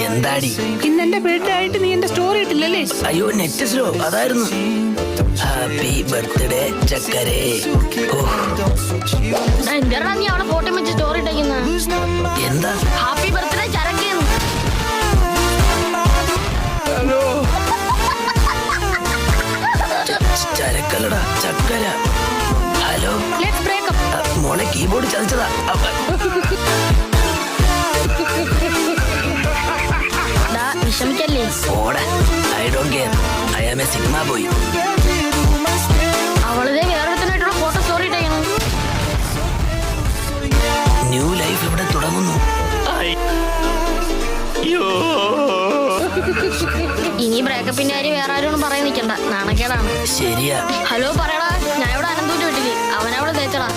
എന്താടി ഇന്ന് എന്റെ ബർത്ത്ഡേ ആയിട്ട് നീ എന്റെ സ്റ്റോറി ഇട്ടില്ലല്ലേ? അയ്യോ നെറ്റ് സ്ലോ അതായിരുന്നു. ഹാപ്പി ബർത്ത്ഡേ ചക്കരേ. എന്തിനാ നീ അവിടെ ഫോട്ടോ വെച്ച് സ്റ്റോറി ഇട്ടേക്കുന്ന? എന്താ ഹാപ്പി ബർത്ത്ഡേ ചരക്കേന്ന്. ചരക്കല്ലടാ ചക്കര. Hello let's break up. മോളെ കീബോർഡ് ചതിച്ചതാ. വിഷമിക്കല്ലേ? ഓടാ I don't care. I am a sigma boy. അവളതേ വേറൊരുത്തനായിട്ടുള്ള ഫോട്ടോ സ്റ്റോറി ഇട്ടേക്കണം. ന്യൂ ലൈഫ് ഇവിടെ തുടങ്ങുന്നു. ഇനി ബ്രേക്കപ്പിന്റെ കാര്യം വേറെ ആരും പറയാൻ നിൽക്കണ്ട, നാണക്കേടാണ്. ശരിയാ. ഹലോ പറയടാ, ഞാൻ ഇവിടെ അനന്തൂന്റെ വീട്ടില്. അവനവിടെ തേച്ചടാ.